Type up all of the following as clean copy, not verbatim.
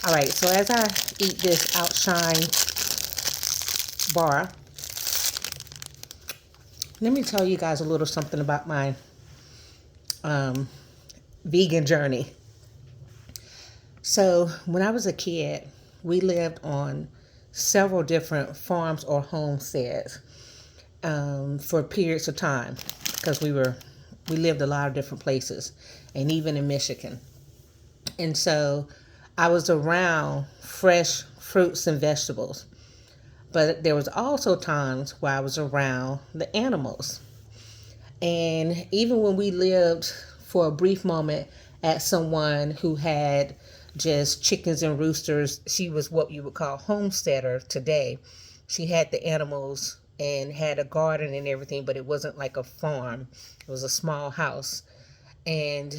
All right, so as I eat this Outshine bar, let me tell you guys a little something about my um, vegan journey. So when I was a kid, we lived on several different farms or homesteads for periods of time because we lived a lot of different places, and even in Michigan. And so I was around fresh fruits and vegetables. But there was also times where I was around the animals. And even when we lived for a brief moment at someone who had just chickens and roosters, she was what you would call homesteader today. She had the animals and had a garden and everything, but it wasn't like a farm. It was a small house. And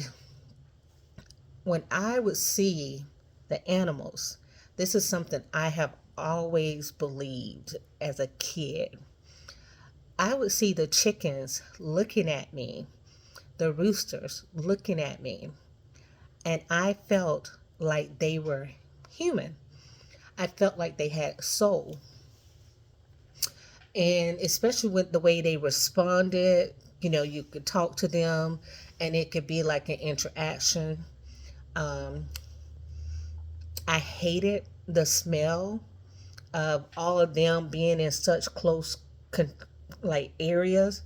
when I would see the animals, this is something I have always believed as a kid. I would see the chickens looking at me, the roosters looking at me, and I felt like they were human. I felt like they had soul. And especially with the way they responded, you could talk to them and it could be like an interaction. Um, I hated the smell of all of them being in such close like areas.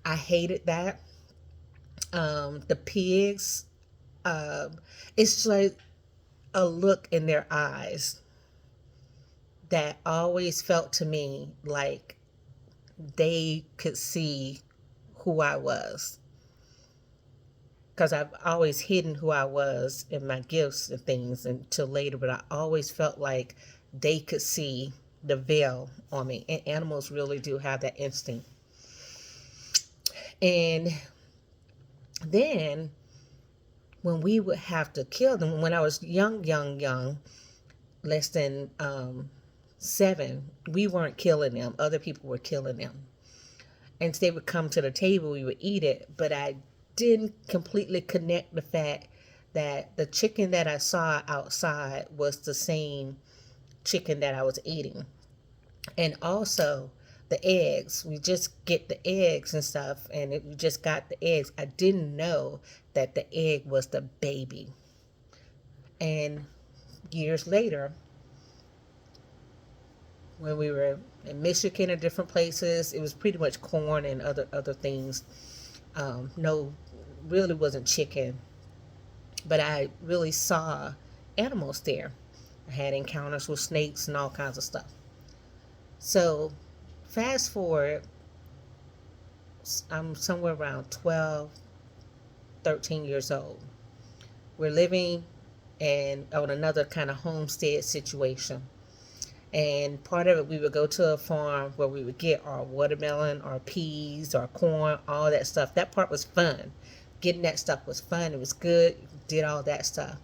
I hated that. The pigs, it's like a look in their eyes that always felt to me like they could see who I was. Because I've always hidden who I was in my gifts and things until later, but I always felt like they could see the veil on me. And animals really do have that instinct. And then when we would have to kill them, when I was young, less than 7, we weren't killing them. Other people were killing them. And they would come to the table, we would eat it. But I didn't completely connect the fact that the chicken that I saw outside was the same chicken that I was eating. And also the eggs, we just get the eggs and stuff, and we just got the eggs. I didn't know that the egg was the baby. And years later, when we were in Michigan and different places, it was pretty much corn and other things. No, really wasn't chicken, but I really saw animals there. I had encounters with snakes and all kinds of stuff. So fast forward, I'm somewhere around 12, 13 years old. We're living on another kind of homestead situation. And part of it, we would go to a farm where we would get our watermelon, our peas, our corn, all that stuff. That part was fun. Getting that stuff was fun. It was good. Did all that stuff.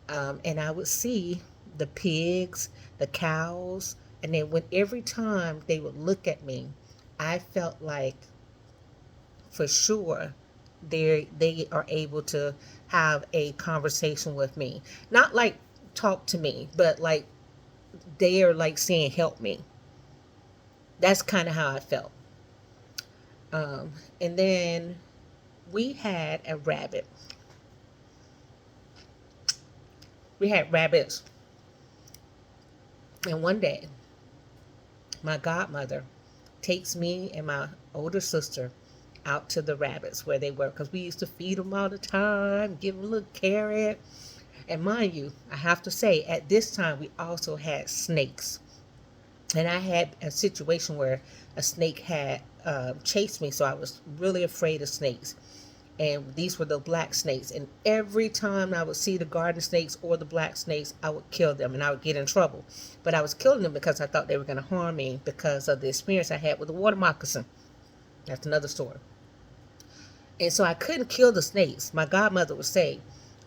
And I would see the pigs, the cows, and then when every time they would look at me, I felt like for sure they are able to have a conversation with me. Not like talk to me, but like they are like saying help me. That's kind of how I felt. And then we had a rabbit. We had rabbits. And one day, my godmother takes me and my older sister out to the rabbits where they were, because we used to feed them all the time, give them a little carrot. And mind you, I have to say, at this time, we also had snakes. And I had a situation where a snake had chased me, so I was really afraid of snakes. And these were the black snakes. And every time I would see the garden snakes or the black snakes, I would kill them and I would get in trouble. But I was killing them because I thought they were going to harm me because of the experience I had with the water moccasin. That's another story. And so I couldn't kill the snakes. My godmother would say,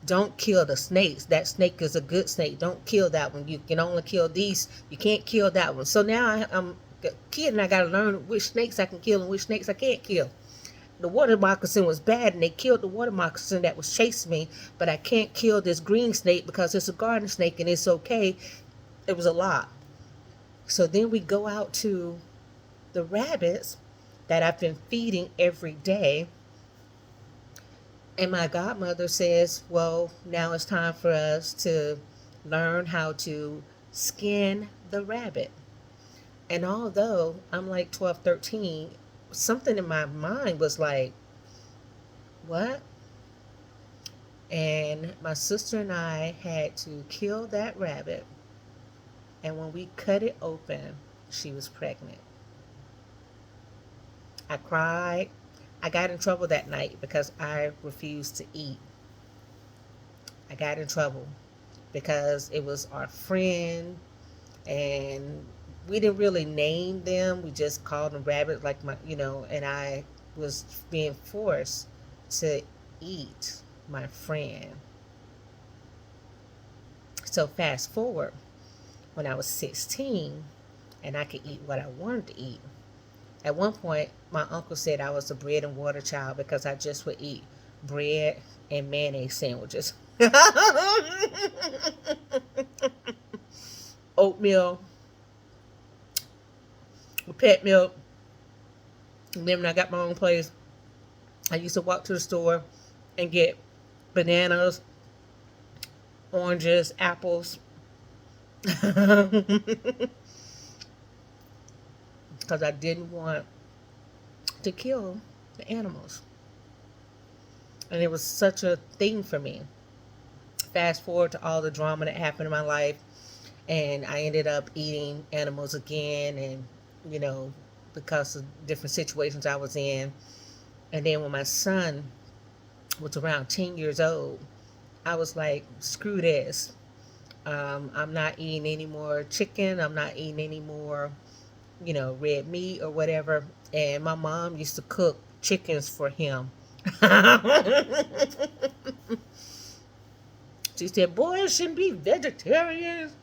don't kill the snakes. That snake is a good snake. Don't kill that one. You can only kill these. You can't kill that one. So now I'm a kid and I got to learn which snakes I can kill and which snakes I can't kill. the water moccasin was bad and they killed the water moccasin that was chasing me, but I can't kill this green snake because it's a garden snake and it's okay. It was a lot. So then we go out to the rabbits that I've been feeding every day. And my godmother says, well, now it's time for us to learn how to skin the rabbit. And although I'm like 12, 13, something in my mind was like, what? And my sister and I had to kill that rabbit. And when we cut it open, she was pregnant. I cried. I got in trouble that night because I refused to eat. I got in trouble because it was our friend, and we didn't really name them. We just called them rabbits, like and I was being forced to eat my friend. So fast forward, when I was 16 and I could eat what I wanted to eat. At one point, my uncle said I was a bread and water child because I just would eat bread and mayonnaise sandwiches. Oatmeal, pet milk. And then when I got my own place, I used to walk to the store and get bananas, oranges, apples. Because I didn't want to kill the animals. And it was such a thing for me. Fast forward to all the drama that happened in my life, and I ended up eating animals again, and because of different situations I was in. And then when my son was around 10 years old, I was like, screw this. I'm not eating any more chicken. I'm not eating any more, red meat or whatever. And my mom used to cook chickens for him. She said, boys shouldn't be vegetarians.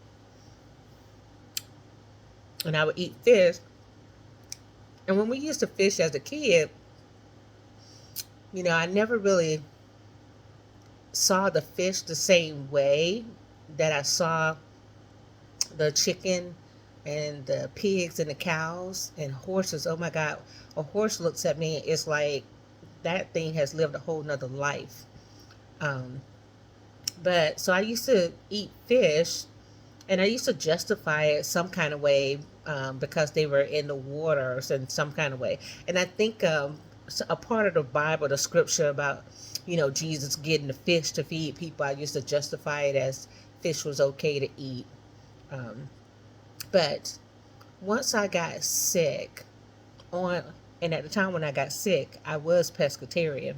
And I would eat fish. And when we used to fish as a kid, I never really saw the fish the same way that I saw the chicken and the pigs and the cows and horses. Oh my God. A horse looks at me, it's like that thing has lived a whole nother life. But so I used to eat fish, and I used to justify it some kind of way, because they were in the waters in some kind of way. And I think a part of the Bible, the scripture about, Jesus getting the fish to feed people, I used to justify it as fish was okay to eat. But once I got sick, and at the time when I got sick, I was pescatarian,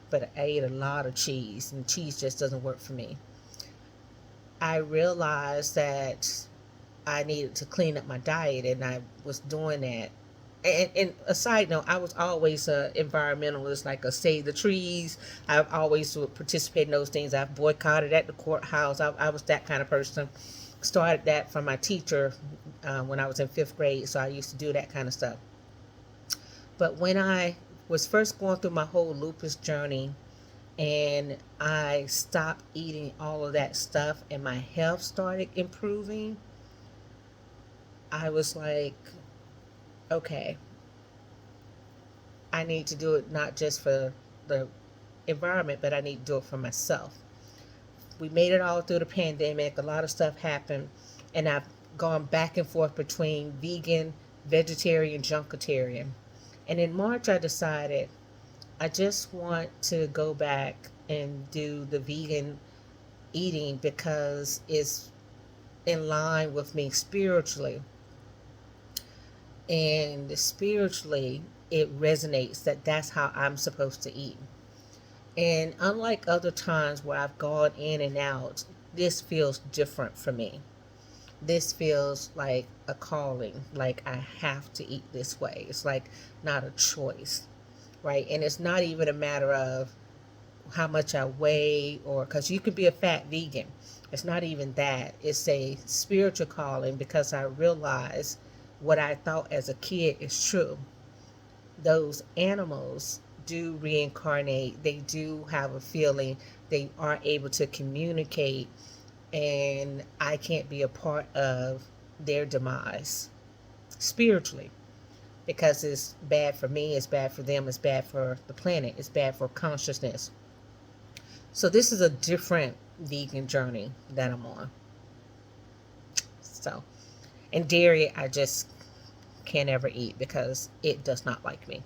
but I ate a lot of cheese, and cheese just doesn't work for me. I realized that I needed to clean up my diet, and I was doing that. And a side note, I was always an environmentalist, like a save the trees. I've always would participate in those things. I've boycotted at the courthouse. I was that kind of person. Started that from my teacher when I was in 5th grade, so I used to do that kind of stuff. But when I was first going through my whole lupus journey, and I stopped eating all of that stuff and my health started improving, I was like, okay, I need to do it not just for the environment, but I need to do it for myself. We made it all through the pandemic. A lot of stuff happened, and I've gone back and forth between vegan, vegetarian, junkatarian. And in March, I decided I just want to go back and do the vegan eating because it's in line with me spiritually. And spiritually, it resonates that that's how I'm supposed to eat. And unlike other times where I've gone in and out, this feels different for me. This feels like a calling, like I have to eat this way. It's like not a choice, right? And it's not even a matter of how much I weigh, or because you could be a fat vegan. It's not even that. It's a spiritual calling because I realize what I thought as a kid is true. Those animals do reincarnate, they do have a feeling, they are able to communicate, and I can't be a part of their demise spiritually, because it's bad for me, it's bad for them, it's bad for the planet, it's bad for consciousness. So this is a different vegan journey that I'm on. So, and dairy I just can't ever eat because it does not like me.